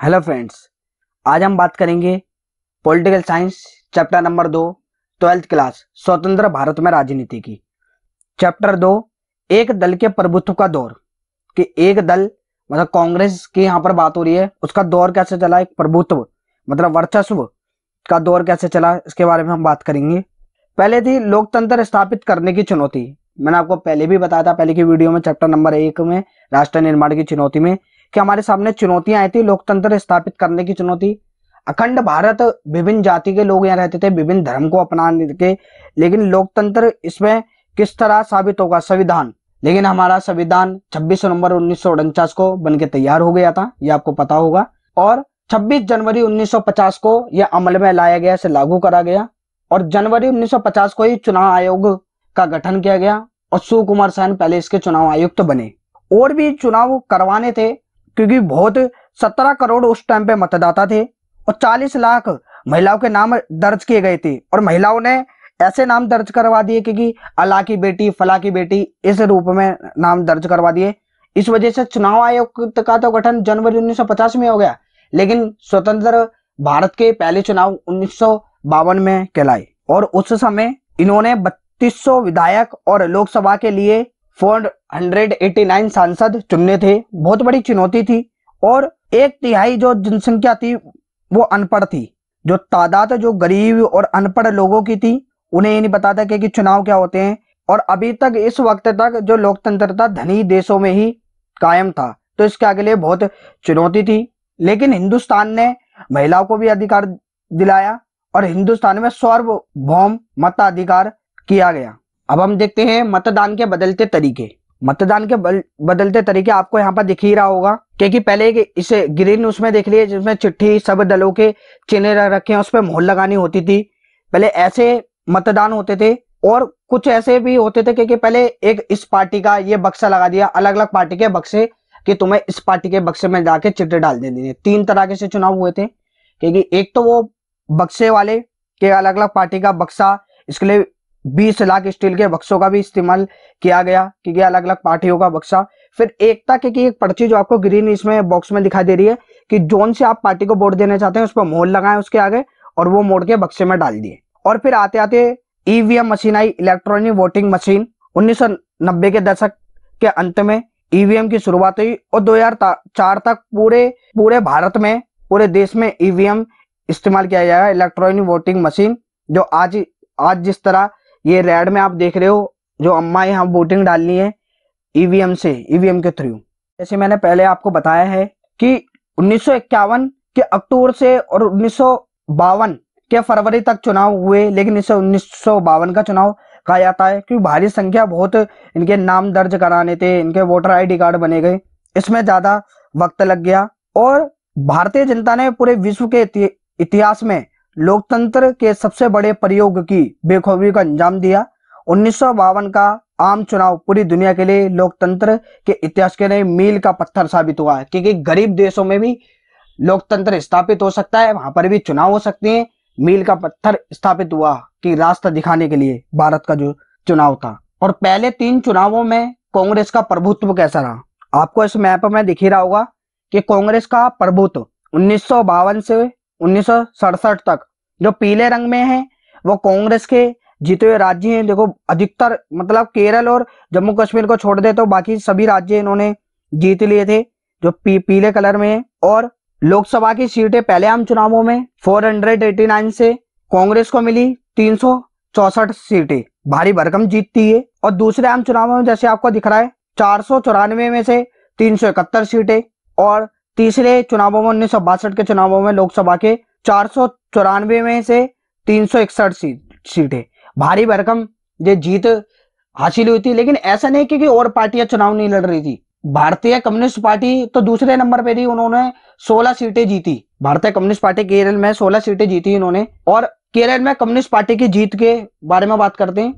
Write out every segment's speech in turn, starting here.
Hello friends, आज हम बात करेंगे political science chapter number 2 twelfth class स्वतंत्र भारत में राजनीति की। चैप्टर 2 एक दल के प्रभुत्व का दौर कि एक दल मतलब कांग्रेस की यहाँ पर बात हो रही है, उसका दौर कैसे चला, एक प्रभुत्व मतलब वर्चस्व का दौर कैसे चला, इसके बारे में हम बात करेंगे। पहले थी लोकतंत्र स्थापित करने की चुनौती। मैंने आपको पहले भी बताया था, पहले की वीडियो में चैप्टर नंबर 1 में राष्ट्र निर्माण की चुनौती में, कि हमारे सामने चुनौतियां आई थी लोकतंत्र स्थापित करने की चुनौती। अखंड भारत, विभिन्न जाति के लोग यहाँ रहते थे, विभिन्न धर्म को अपनाने के, लेकिन लोकतंत्र इसमें किस तरह साबित होगा, संविधान। लेकिन हमारा संविधान 26 नवंबर 1949 को बनके तैयार हो गया था, ये आपको पता होगा, और 26 जनवरी 1950 को यह अमल में लाया गया, इसे लागू करा गया, और जनवरी 1950 को ही चुनाव आयोग का गठन किया गया और सुकुमार सेन पहले इसके चुनाव आयुक्त बने। और भी चुनाव करवाने थे क्योंकि बहुत 17 करोड़ उस टाइम पे मतदाता थे और 40 लाख महिलाओं के नाम दर्ज किए गए थे, और महिलाओं ने ऐसे नाम दर्ज करवा दिए क्योंकि अल्लाह की बेटी, फला की बेटी, इस रूप में नाम दर्ज करवा दिए। इस वजह से चुनाव आयोग का तो गठन जनवरी 1950 में हो गया, लेकिन स्वतंत्र भारत के पहले चुनाव 1952 में कहलाए, और उस समय इन्होंने 3200 विधायक और लोकसभा के लिए 489 सांसद चुनने थे। बहुत बड़ी चुनौती थी, और 1/3 जो जनसंख्या थी वो अनपढ़ थी। जो तादाद जो गरीब और अनपढ़ लोगों की थी, उन्हें ये नहीं पता था कि चुनाव क्या होते हैं, और अभी तक इस वक्त तक जो लोकतंत्र था धनी देशों में ही कायम था, तो इसके आगे लिए बहुत चुनौती थी। लेकिन हिंदुस्तान ने महिलाओं को भी अधिकार दिलाया और हिंदुस्तान में सार्वभौम मताधिकार किया गया। अब हम देखते हैं मतदान के बदलते तरीके। मतदान के बदलते तरीके आपको यहाँ पर दिख ही रहा होगा, क्योंकि पहले इसे ग्रीन उसमें देख लिए जिसमें चिट्ठी सब दलों के चिन्ह रखे हैं, उस पर मोहर लगानी होती थी। पहले ऐसे मतदान होते थे, और कुछ ऐसे भी होते थे क्योंकि पहले एक इस पार्टी का ये बक्सा लगा दिया, अलग अलग पार्टी के बक्से, कि तुम्हें इस पार्टी के बक्से में जाके चिट्ठी डाल देनी है। 3 तरह के से चुनाव हुए थे, क्योंकि एक तो वो बक्से वाले के अलग अलग पार्टी का बक्सा, इसके लिए 20 लाख स्टील के बक्सों का भी इस्तेमाल किया गया क्योंकि अलग अलग पार्टियों का बक्सा। फिर एकता क्योंकि एक पर्ची जो आपको ग्रीन इसमें बॉक्स में दिखाई दे रही है कि जोन से आप पार्टी को वोट देना चाहते हैं उस पर मोहर लगाएं उसके आगे, और वो मोड़ के बक्से में डाल दिए। और फिर आते आते ईवीएम मशीन आई, इलेक्ट्रॉनिक वोटिंग मशीन। 1990 के दशक के अंत में ईवीएम की शुरुआत हुई, और 2004 तक पूरे भारत में, पूरे देश में ईवीएम इस्तेमाल किया जाएगा, इलेक्ट्रॉनिक वोटिंग मशीन। जो आज जिस तरह ये रेड में आप देख रहे हो, जो अम्मा यहाँ वोटिंग डालनी है ईवीएम से, ईवीएम के थ्रू। जैसे मैंने पहले आपको बताया है कि 1951 के अक्टूबर से और 1952 के फरवरी तक चुनाव हुए, लेकिन इसे 1952 का चुनाव कहा जाता है क्योंकि भारी संख्या बहुत इनके नाम दर्ज कराने थे, इनके वोटर आईडी कार्ड बने गए, इसमें ज्यादा वक्त लग गया। और भारतीय जनता ने पूरे विश्व के इतिहास में लोकतंत्र के सबसे बड़े प्रयोग की बेखूबी का अंजाम दिया। 1952 का आम चुनाव पूरी दुनिया के लिए लोकतंत्र के इतिहास के लिए मील का पत्थर साबित हुआ है, क्योंकि गरीब देशों में भी लोकतंत्र स्थापित हो सकता है, वहां पर भी चुनाव हो सकते हैं। मील का पत्थर स्थापित हुआ कि रास्ता दिखाने के लिए भारत का जो चुनाव था। और पहले 3 चुनावों में कांग्रेस का प्रभुत्व कैसा रहा, आपको इस मैप में दिख ही रहा होगा कि कांग्रेस का प्रभुत्व 1952 से 1967 तक जो पीले रंग में है वो कांग्रेस के जीते हुए राज्य हैं। देखो अधिकतर मतलब केरल और जम्मू कश्मीर को छोड़ दे तो बाकी सभी राज्य इन्होंने जीत लिए थे, जो पीले कलर में है। और लोकसभा की सीटें पहले आम चुनावों में 489 से कांग्रेस को मिली 364 सीटें, भारी भरकम जीतती है। और दूसरे आम चुनावों में जैसे आपको दिख रहा है 494 में से 371 सीटें, और तीसरे चुनावों में 1962 के चुनावों में लोकसभा के 494 में से 361 सीटें, भारी भरकम ये जीत हासिल हुई थी। लेकिन ऐसा नहीं कि और पार्टियां चुनाव नहीं लड़ रही थी। भारतीय कम्युनिस्ट पार्टी तो दूसरे नंबर पे थी, उन्होंने 16 सीटें जीती। भारतीय कम्युनिस्ट पार्टी केरल में 16 सीटें जीती इन्होंने। और केरल में कम्युनिस्ट पार्टी की जीत के बारे में बात करते हैं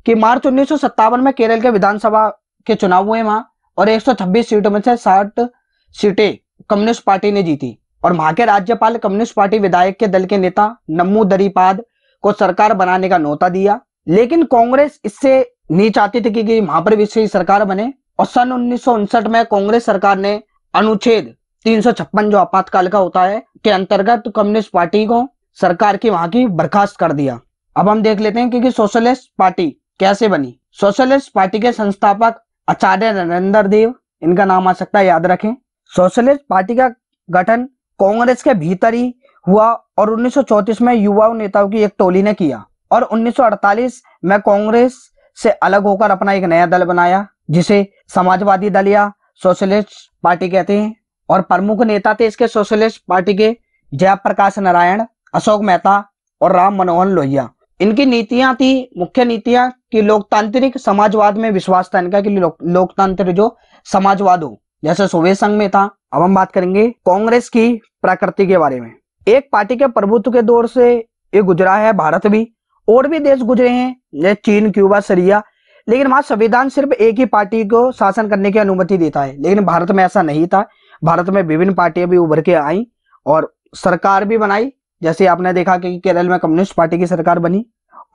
कि मार्च 1957 में केरल के विधानसभा के चुनाव हुए वहां, और 126 सीटों में से 60 सीटें कम्युनिस्ट पार्टी ने जीती। और वहां के राज्यपाल कम्युनिस्ट पार्टी विधायक के दल के नेता नम्मू दरीपाद को सरकार बनाने का न्योता दिया। लेकिन कांग्रेस इससे नहीं चाहती थी कि वहां पर भी सरकार बने, और सन 1959 में कांग्रेस सरकार ने अनुच्छेद 356 जो आपातकाल का होता है के अंतर्गत कम्युनिस्ट पार्टी को सरकार की वहां की बर्खास्त कर दिया। अब हम देख लेते हैं कि सोशलिस्ट पार्टी कैसे बनी। सोशलिस्ट पार्टी के संस्थापक आचार्य नरेंद्र देव, इनका नाम आ सकता है, याद रखें। सोशलिस्ट पार्टी का गठन कांग्रेस के भीतर ही हुआ और 1934 में युवा नेताओं की एक टोली ने किया और 1948 में कांग्रेस से अलग होकर अपना एक नया दल बनाया जिसे समाजवादी दल या सोशलिस्ट पार्टी कहते हैं। और प्रमुख नेता थे इसके सोशलिस्ट पार्टी के जयप्रकाश नारायण, अशोक मेहता और राम मनोहर लोहिया। इनकी नीतियां थी, मुख्य नीतियां कि लोकतांत्रिक समाजवाद में विश्वास था इनका, कि लोकतंत्र जो समाजवाद हो जैसे सोवियत संघ में था। अब हम बात करेंगे कांग्रेस की प्रकृति के बारे में। एक पार्टी के प्रभुत्व के दौर से ये गुजरा है भारत भी, और भी देश गुजरे हैं जैसे चीन, क्यूबा, सीरिया, लेकिन वहां संविधान सिर्फ एक ही पार्टी को शासन करने की अनुमति देता है। लेकिन भारत में ऐसा नहीं था। भारत में विभिन्न पार्टियां भी उभर के आई और सरकार भी बनाई। जैसे आपने देखा कि केरल में कम्युनिस्ट पार्टी की सरकार बनी।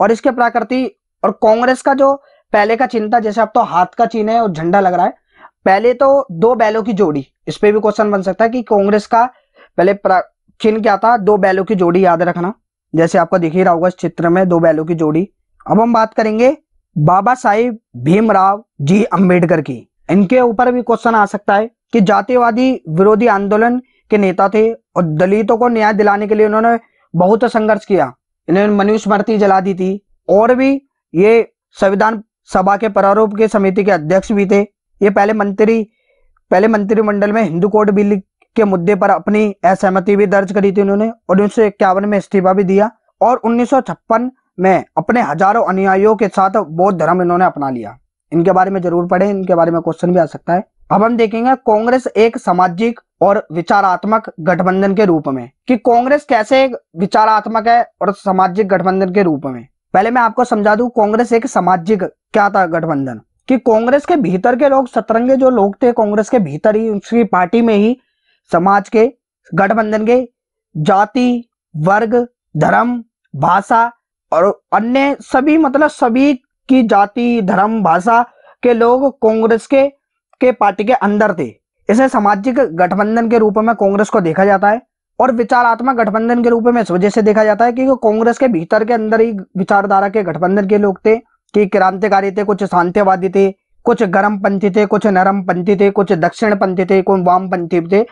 और इसके प्रकृति और कांग्रेस का जो पहले का चिन्ह था, जैसे अब तो हाथ का चिन्ह है और झंडा लग रहा है, पहले तो दो बैलों की जोड़ी, इस पे भी क्वेश्चन बन सकता है कि कांग्रेस का पहले चिन्ह क्या था, दो बैलों की जोड़ी, याद रखना। जैसे आपको दिख ही रहा होगा इस चित्र में दो बैलों की जोड़ी। अब हम बात करेंगे बाबा साहिब भीमराव जी अंबेडकर की। इनके ऊपर भी क्वेश्चन आ सकता है कि जातिवादी विरोधी आंदोलन के नेता थे और दलितों को न्याय दिलाने के लिए उन्होंने बहुत संघर्ष किया। इन्होंने मनुस्मृति जला दी थी और भी ये संविधान सभा के प्रारूप के समिति के अध्यक्ष भी थे। ये पहले मंत्रिमंडल में हिंदू कोड बिल के मुद्दे पर अपनी असहमति भी दर्ज करी थी उन्होंने, और 1951 में इस्तीफा भी दिया और 1956 में अपने हजारों अनुयायियों के साथ बौद्ध धर्म इन्होंने अपना लिया। इनके बारे में जरूर पढ़ें, इनके बारे में क्वेश्चन भी आ सकता है। अब हम देखेंगे कांग्रेस एक सामाजिक और विचारात्मक गठबंधन के रूप में, कि कांग्रेस कैसे एक विचारात्मक है और सामाजिक गठबंधन के रूप में। पहले मैं आपको समझा दूं कांग्रेस एक सामाजिक क्या था गठबंधन, कि कांग्रेस के भीतर के लोग, सतरंगे जो लोग थे कांग्रेस के भीतर ही, उसकी पार्टी में ही समाज के गठबंधन के जाति, वर्ग, धर्म, भाषा और अन्य सभी, मतलब सभी की जाति, धर्म, भाषा के लोग कांग्रेस के पार्टी के अंदर थे। इसे सामाजिक गठबंधन के रूप में कांग्रेस को देखा जाता है और विचारात्मक गठबंधन के रूप में इस वजह से देखा जाता है कि कांग्रेस के भीतर के अंदर ही विचारधारा के गठबंधन के लोग थे, कि क्रांतिकारी थे, कुछ शांतिवादी थे, कुछ गर्मपंथी थे, कुछ नरमपंथी थे, कुछ दक्षिणपंथी थे, कुछ वामपंथी थे।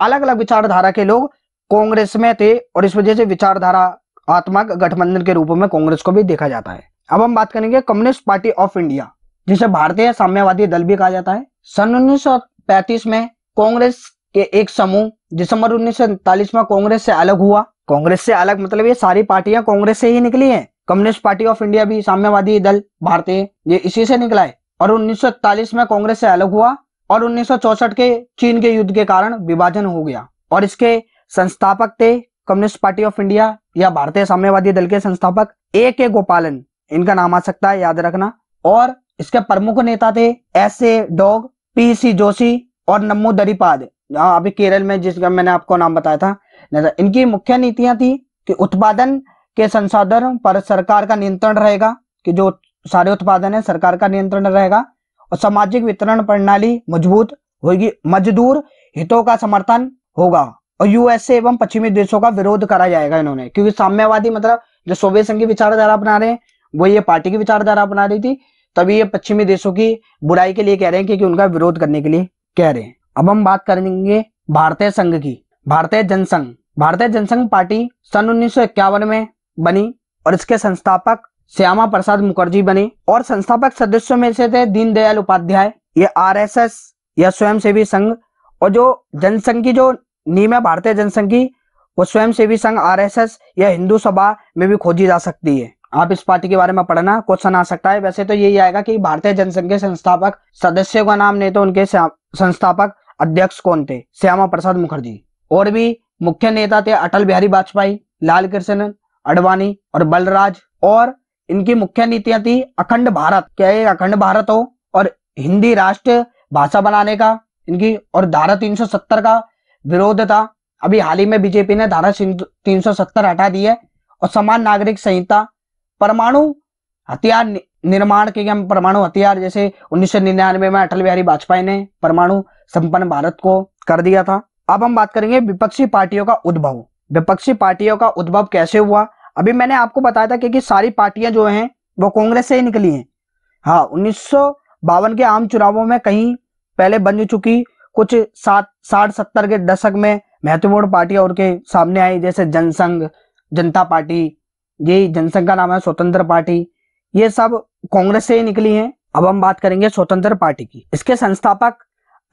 अलग अलग विचारधारा के लोग कांग्रेस में थे और इस वजह से विचारधारात्मक गठबंधन के रूप में कांग्रेस को भी देखा जाता है। अब हम बात करेंगे कम्युनिस्ट पार्टी ऑफ इंडिया, जिसे भारतीय साम्यवादी दल भी कहा जाता है। सन 1935 में कांग्रेस के एक समूह दिसंबर 1947 में कांग्रेस से अलग हुआ। कांग्रेस से अलग मतलब ये सारी पार्टियां कांग्रेस से ही निकली हैं। कम्युनिस्ट पार्टी ऑफ इंडिया भी साम्यवादी दल भारतीय, ये इसी से निकला है। और 1941 में कांग्रेस से अलग हुआ और 1964 के चीन के युद्ध के कारण विभाजन हो गया। और इसके संस्थापक थे कम्युनिस्ट पार्टी ऑफ इंडिया या भारतीय साम्यवादी दल के संस्थापक A.K. गोपालन, इनका नाम आ सकता है, याद रखना। और इसके प्रमुख नेता थे S.A. Dog, P.C. जोशी और नम्मू दरीपाद, अभी केरल में जिसका मैंने आपको नाम बताया था। इनकी मुख्य नीतियां थी कि उत्पादन के संसाधन पर सरकार का नियंत्रण रहेगा, कि जो सारे उत्पादन है सरकार का नियंत्रण रहेगा, और सामाजिक वितरण प्रणाली मजबूत होगी, मजदूर हितों का समर्थन होगा और यूएसए एवं पश्चिमी देशों का विरोध करा जाएगा इन्होंने। क्योंकि साम्यवादी मतलब जो सोवियत संघ की विचारधारा अपना रहे हैं वो ये पार्टी की विचारधारा अपना रही थी, तभी ये पश्चिमी देशों की बुराई के लिए कह रहे हैं, क्योंकि उनका विरोध करने के लिए कह रहे हैं। अब हम बात करेंगे भारतीय संघ की। भारतीय जनसंघ, भारतीय जनसंघ पार्टी सन 1951 में बनी और इसके संस्थापक श्यामा प्रसाद मुखर्जी बने और संस्थापक सदस्यों में से थे दीनदयाल उपाध्याय। ये आरएसएस या स्वयंसेवी संघ, और जो जनसंघ की जो नींव है भारतीय जनसंघ की, वो स्वयंसेवी संघ आरएसएस या हिंदू सभा में भी खोजी जा सकती है। आप इस पार्टी के बारे में पढ़ना, क्वेश्चन आ सकता है। वैसे तो यही आएगा कि भारतीय जनसंघ के संस्थापक सदस्यों का नाम नहीं तो उनके संस्थापक अध्यक्ष कौन थे, श्यामा प्रसाद मुखर्जी। और भी मुख्य नेता थे अटल बिहारी वाजपेयी, लाल कृष्ण आडवाणी और बलराज। और इनकी मुख्य नीतियां थी अखंड भारत, क्या ये अखंड भारत हो, और हिंदी राष्ट्र भाषा बनाने का इनकी, और धारा 370 का विरोध था। अभी हाल ही में बीजेपी ने धारा 370 हटा दी है। और समान नागरिक संहिता, परमाणु हथियार निर्माण के, हम परमाणु हथियार जैसे 1999 में अटल बिहारी वाजपेयी ने परमाणु संपन्न भारत को कर दिया था। अब हम बात करेंगे विपक्षी पार्टियों का उद्भव। विपक्षी पार्टियों का उद्भव कैसे हुआ? अभी मैंने आपको बताया था कि सारी पार्टियां जो हैं वो कांग्रेस से ही निकली हैं। हाँ, 1952 के आम चुनावों में कहीं पहले बन चुकी, कुछ 60-70 के दशक में महत्वपूर्ण पार्टियां और के सामने आई, जैसे जनसंघ, जनता पार्टी, ये जनसंघ का नाम है स्वतंत्र पार्टी, ये सब कांग्रेस से ही निकली हैं। अब हम बात करेंगे स्वतंत्र पार्टी की। इसके संस्थापक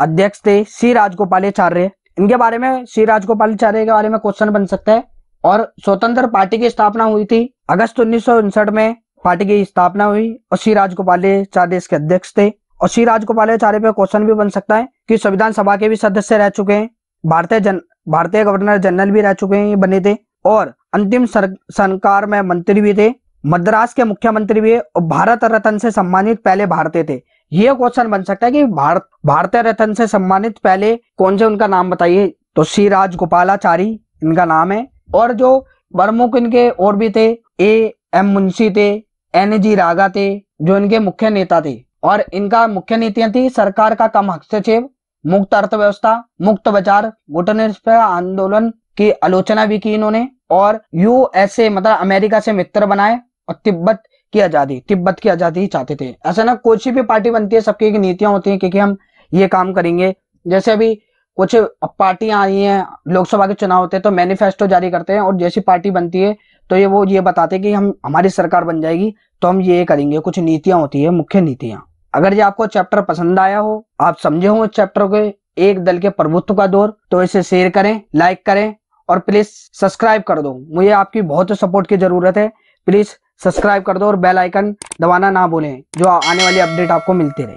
अध्यक्ष थे सी राजगोपालाचार्य। इनके बारे में, सी राजगोपालाचार्य के बारे में क्वेश्चन बन सकता है। और स्वतंत्र पार्टी की स्थापना हुई थी अगस्त 1959 में, पार्टी की स्थापना हुई और सी राजगोपालाचार्य इसके अध्यक्ष थे। और सी राजगोपालाचार्य पे क्वेश्चन भी बन सकता है कि संविधान सभा के भी सदस्य रह चुके हैं, भारतीय गवर्नर जनरल भी रह चुके हैं, ये बने थे, और अंतिम सरकार में मंत्री भी थे, मद्रास के मुख्यमंत्री भी है, और भारत रत्न से सम्मानित पहले भारतीय थे। ये क्वेश्चन बन सकता है कि भारतीय रत्न से सम्मानित पहले कौन से, उनका नाम बताइए। तो सी राजगोपालाचारी इनका नाम है। और जो प्रमुख इनके और भी थे, एम मुंशी थे, NG रागा थे, जो इनके मुख्य नेता थे। और इनका मुख्य नीतियां थी सरकार का कम हस्तक्षेप, मुक्त अर्थव्यवस्था, मुक्त बाजार, गुटनिरपेक्ष आंदोलन की आलोचना भी की इन्होंने, और USA मतलब अमेरिका से मित्र बनाए, और तिब्बत की आजादी चाहते थे। ऐसा ना कोई सी भी पार्टी बनती है, सबकी एक नीतियां होती हैं कि हम ये काम करेंगे। जैसे अभी कुछ पार्टियां आई हैं, लोकसभा के चुनाव होते हैं तो मैनिफेस्टो जारी करते हैं, और जैसी पार्टी बनती है तो ये बताते हैं कि हमारी सरकार बन जाएगी तो हम ये करेंगे। कुछ नीतियां होती है, मुख्य नीतियां। अगर ये आपको चैप्टर पसंद आया हो, आप समझे हो इस चैप्टर के, एक दल के प्रभुत्व का दौर, तो इसे शेयर करें, लाइक करें, और प्लीज सब्सक्राइब कर दो। मुझे आपकी बहुत सपोर्ट की जरूरत है। प्लीज सब्सक्राइब कर दो और बेल आइकन दबाना ना भूलें, जो आने वाली अपडेट आपको मिलती रहे।